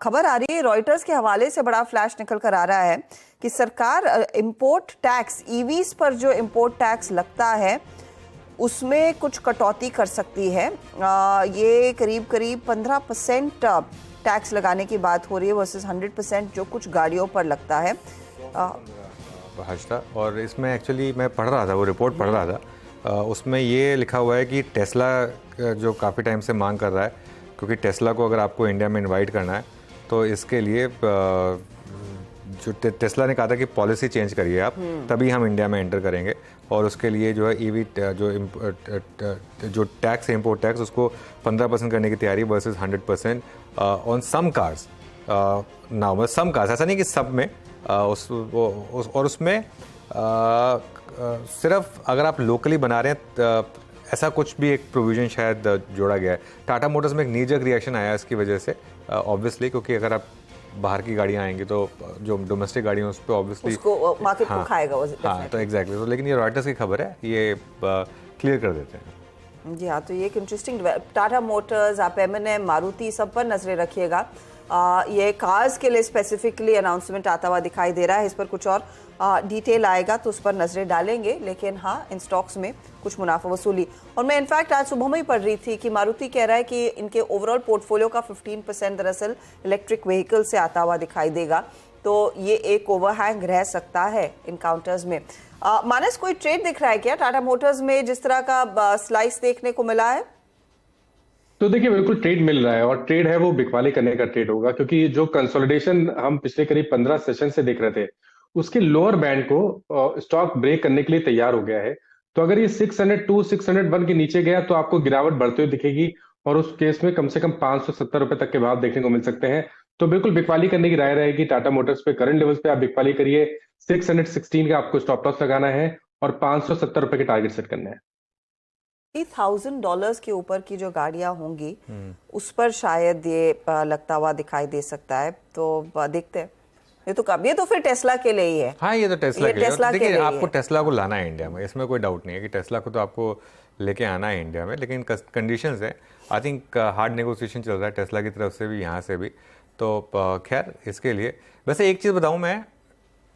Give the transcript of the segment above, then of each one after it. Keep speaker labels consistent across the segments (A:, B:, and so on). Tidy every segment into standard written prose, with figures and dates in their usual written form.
A: खबर आ रही है रॉयटर्स के हवाले से, बड़ा फ्लैश निकल कर आ रहा है कि सरकार इंपोर्ट टैक्स, ईवीज पर जो इंपोर्ट टैक्स लगता है उसमें कुछ कटौती कर सकती है। ये करीब 15% टैक्स लगाने की बात हो रही है वर्सेस 100% जो कुछ गाड़ियों पर लगता है।
B: हर्षदा, और इसमें एक्चुअली मैं पढ़ रहा था, वो रिपोर्ट पढ़ रहा था, उसमें ये लिखा हुआ है कि टेस्ला जो काफ़ी टाइम से मांग कर रहा है, क्योंकि टेस्ला को अगर आपको इंडिया में इनवाइट करना है तो इसके लिए जो टेस्ला ने कहा था कि पॉलिसी चेंज करिए आप, तभी हम इंडिया में एंटर करेंगे, और उसके लिए जो है ईवी जो टैक्स है, इंपोर्ट टैक्स, उसको 15% करने की तैयारी वर्सेस 100% ऑन सम कार्स। ना सम कार्स, ऐसा नहीं कि सब में, और उसमें सिर्फ अगर आप लोकली बना रहे हैं ऐसा कुछ भी एक प्रोविजन शायद जोड़ा गया है। टाटा मोटर्स में एक नीजक रिएक्शन आया इसकी वजह से, ऑब्वियसली, क्योंकि अगर आप बाहर की गाड़ियां आएंगी तो जो डोमेस्टिक गाड़ियां उस पर ऑब्वियसली
A: उसको मार्केट को खाएगा वो।
B: हाँ, तो एग्जैक्टली, तो लेकिन ये रॉयटर्स की खबर है, ये क्लियर कर देते हैं।
A: जी हाँ, तो ये एक इंटरेस्टिंग, टाटा मोटर्स, आप M&M, मारुति, सब पर नजरें रखिएगा। ये कार्स के लिए स्पेसिफिकली अनाउंसमेंट आता हुआ दिखाई दे रहा है। इस पर कुछ और डिटेल आएगा तो उस पर नजरें डालेंगे, लेकिन हाँ, इन स्टॉक्स में कुछ मुनाफा वसूली। और मैं इनफैक्ट आज सुबह में ही पढ़ रही थी कि मारुति कह रहा है कि इनके ओवरऑल पोर्टफोलियो का 15% दरअसल इलेक्ट्रिक व्हीकल से आता हुआ दिखाई देगा, तो ये एक ओवरहैंग रह सकता है इन काउंटर्स में। मानस, कोई ट्रेड दिख रहा है क्या टाटा मोटर्स में, जिस तरह का स्लाइस देखने को मिला है?
C: तो देखिए, बिल्कुल ट्रेड मिल रहा है, और ट्रेड है वो बिकवाली करने का ट्रेड होगा, क्योंकि जो कंसोलिडेशन हम पिछले करीब 15 सेशन से देख रहे थे, उसके लोअर बैंड को स्टॉक ब्रेक करने के लिए तैयार हो गया है। तो अगर ये 602, 601 के नीचे गया तो आपको गिरावट बढ़ती हुई दिखेगी, और उस केस में कम से कम 570 रुपए तक के भाव देखने को मिल सकते हैं। तो बिल्कुल बिकवाली करने की राय रहेगी टाटा मोटर्स पे। करंट लेवल्स पे आप बिकवाली करिए, 616 का आपको स्टॉप लॉस लगाना है और 570 रुपए के टारगेट सेट करना है।
A: $1,000 के ऊपर की जो गाड़ियां होंगी उस पर शायद ये लगता हुआ दिखाई दे सकता है, तो देखते हैं। ये तो फिर टेस्ला के लिए ही है।
B: हाँ, ये तो टेस्ला के लिए। देखिए, आपको
A: है।
B: टेस्ला को लाना है इंडिया में, इसमें कोई डाउट नहीं है कि टेस्ला को तो आपको लेके आना है इंडिया में, लेकिन कंडीशंस है। आई थिंक हार्ड नेगोशिएशन चल रहा है टेस्ला की तरफ से भी, यहाँ से भी। तो खैर, इसके लिए वैसे एक चीज़ बताऊँ मैं,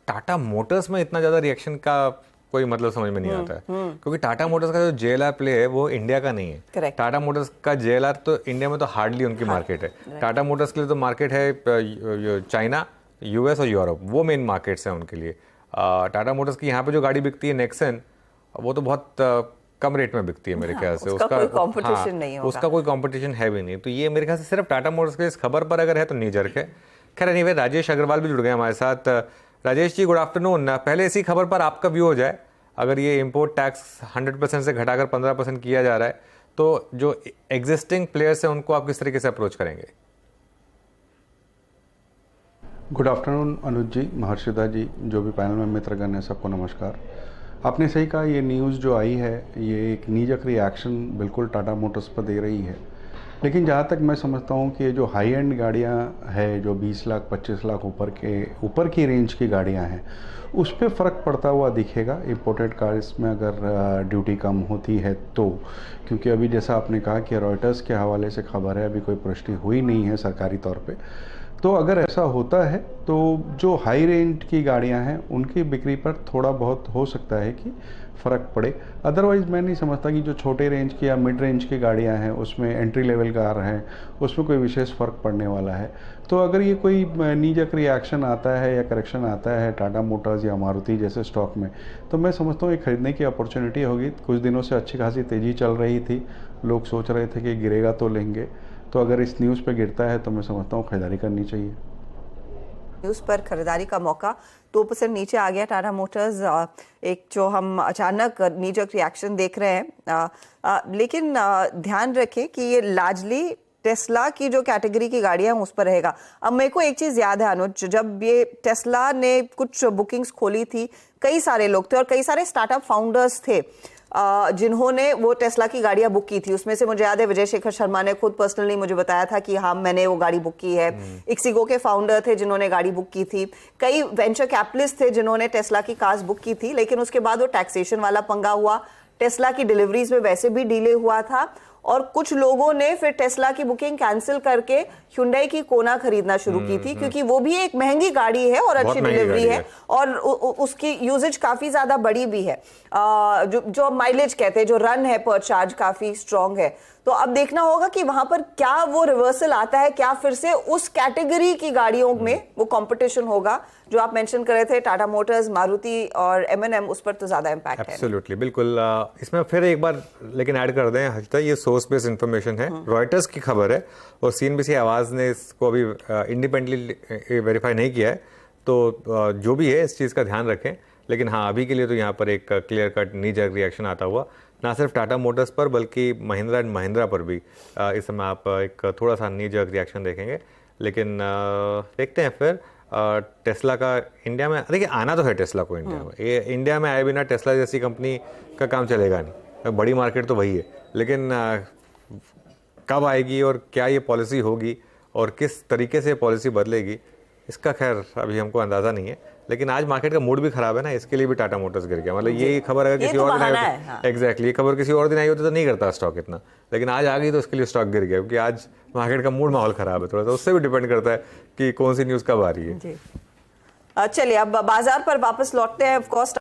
B: टाटा मोटर्स में इतना ज़्यादा रिएक्शन का कोई मतलब समझ में नहीं आता है, क्योंकि टाटा मोटर्स का जो JLR प्ले है वो इंडिया का नहीं है।
A: Correct.
B: टाटा मोटर्स का JLR तो इंडिया में तो हार्डली उनकी मार्केट है। टाटा मोटर्स के लिए तो मार्केट है चाइना, US और यूरोप, वो मेन मार्केट्स हैं उनके लिए। टाटा मोटर्स की यहाँ पे जो गाड़ी बिकती है नेक्सन, वो तो बहुत कम रेट में बिकती है मेरे ख्याल से।
A: उसका कोई कंपटीशन नहीं होगा।
B: उसका कोई कंपटीशन है भी नहीं, तो ये मेरे ख्याल से सिर्फ टाटा मोटर्स के इस खबर पर अगर है तो नीजर्क है। खैर, एनीवे, राजेश अग्रवाल भी जुड़ गए हमारे साथ। Rajesh ji, good afternoon. पहले इसी खबर पर आपका व्यू हो जाए, अगर ये इंपोर्ट टैक्स 100% से घटाकर 15% किया जा रहा है, तो जो एग्जिस्टिंग प्लेयर्स हैं उनको आप किस तरीके से अप्रोच करेंगे?
D: गुड आफ्टरनून अनुज जी, महर्षिदा जी, जो भी पैनल में मित्रगण है, सबको नमस्कार। आपने सही कहा, ये न्यूज़ जो आई है ये एक नीजक रिएक्शन बिल्कुल टाटा मोटर्स पर दे रही है। लेकिन जहाँ तक मैं समझता हूँ कि ये जो हाई एंड गाड़ियाँ हैं, जो 20 लाख 25 लाख ऊपर की रेंज की गाड़ियाँ हैं, उस पर फ़र्क पड़ता हुआ दिखेगा इंपोर्टेड कार्स में, अगर ड्यूटी कम होती है तो। क्योंकि अभी जैसा आपने कहा कि रॉयटर्स के हवाले से खबर है, अभी कोई पुष्टि हुई नहीं है सरकारी तौर पे। तो अगर ऐसा होता है तो जो हाई रेंज की गाड़ियां हैं उनकी बिक्री पर थोड़ा बहुत हो सकता है कि फ़र्क पड़े। अदरवाइज़ मैं नहीं समझता कि जो छोटे रेंज की या मिड रेंज की गाड़ियां हैं, उसमें एंट्री लेवल कार हैं, उसमें कोई विशेष फ़र्क पड़ने वाला है। तो अगर ये कोई नीजक रिएक्शन आता है या करेक्शन आता है टाटा मोटर्स या मारुति जैसे स्टॉक में, तो मैं समझता हूँ ये खरीदने की अपॉर्चुनिटी होगी। कुछ दिनों से अच्छी खासी तेज़ी चल रही थी, लोग सोच रहे थे कि गिरेगा तो लेंगे, तो अगर इस न्यूज़ पे गिरता है तो मैं समझता हूँ खरीदारी करनी चाहिए।
A: न्यूज़ पर खरीदारी का मौका 2% नीचे आ गया टाटा मोटर्स। एक जो हम अचानक नीजक रिएक्शन देख रहे हैं, लेकिन ध्यान रखें कि ये लार्जली टेस्ला की जो कैटेगरी की गाड़ियां हैं उस पर रहेगा। अब मेरे को एक चीज़ याद है अनुज, जब ये टेस्ला ने कुछ बुकिंग्स खोली थी, कई सारे लोग थे और कई सारे स्टार्टअप फाउंडर्स थे जिन्होंने वो टेस्ला की गाड़ियां बुक की थी। उसमें से मुझे याद है विजय शेखर शर्मा ने खुद पर्सनली मुझे बताया था कि हाँ, मैंने वो गाड़ी बुक की है। इक्सिगो के फाउंडर थे जिन्होंने गाड़ी बुक की थी। कई वेंचर कैपिटलिस्ट थे जिन्होंने टेस्ला की कार्स बुक की थी, लेकिन उसके बाद वो टैक्सेशन वाला पंगा हुआ, टेस्ला की डिलीवरीज में वैसे भी डिले हुआ था और कुछ लोगों ने फिर टेस्ला की बुकिंग कैंसिल करके Hyundai की कोना खरीदना शुरू की थी, क्योंकि वो भी एक महंगी गाड़ी है और अच्छी डिलीवरी है और उसकी यूजेज काफी ज्यादा बड़ी भी है। जो माइलेज कहते हैं, जो रन है पर चार्ज काफी स्ट्रांग है। तो अब देखना होगा कि वहां पर क्या वो रिवर्सल आता है, क्या फिर से उस कैटेगरी की गाड़ियों में वो कंपटीशन होगा जो आप मेंशन कर रहे थे, टाटा मोटर्स, मारुति और M&M, उस पर तो ज्यादा इंपैक्ट है।
B: एब्सोल्युटली, बिल्कुल। इसमें फिर एक बार लेकिन ऐड कर दें हर्षिता, ये सोर्स बेस्ड इंफॉर्मेशन है, रॉयटर्स की खबर है और CNBC आवाज ने इसको अभी इंडिपेंडेंटली वेरीफाई नहीं किया है, तो जो भी है इस चीज़ का ध्यान रखें। लेकिन हाँ, अभी के लिए तो यहाँ पर एक क्लियर कट नी जर्क रिएक्शन आता हुआ ना सिर्फ टाटा मोटर्स पर बल्कि महिंद्रा एंड महिंद्रा पर भी इस समय आप एक थोड़ा सा नी जर्क रिएक्शन देखेंगे। लेकिन देखते हैं फिर टेस्ला का इंडिया में, देखिए आना तो है टेस्ला को इंडिया में, ये इंडिया में आए बिना टेस्ला जैसी कंपनी का काम चलेगा नहीं, बड़ी मार्केट तो वही है। लेकिन कब आएगी और क्या ये पॉलिसी होगी और किस तरीके से पॉलिसी बदलेगी, इसका खैर अभी हमको अंदाज़ा नहीं है। लेकिन आज मार्केट का मूड भी खराब है ना, इसके लिए भी टाटा मोटर्स गिर गया। मतलब ये खबर अगर किसी और दिन आई होती, एग्जैक्टली, ये खबर किसी और दिन आई होती तो नहीं करता स्टॉक इतना, लेकिन आज आ गई तो इसके लिए स्टॉक गिर गया, क्योंकि आज मार्केट का मूड माहौल खराब है थोड़ा सा। उससे भी डिपेंड करता है कि कौन सी न्यूज़ कब आ रही है।
A: चलिए अब बाजार पर वापस लौटते हैं। Of course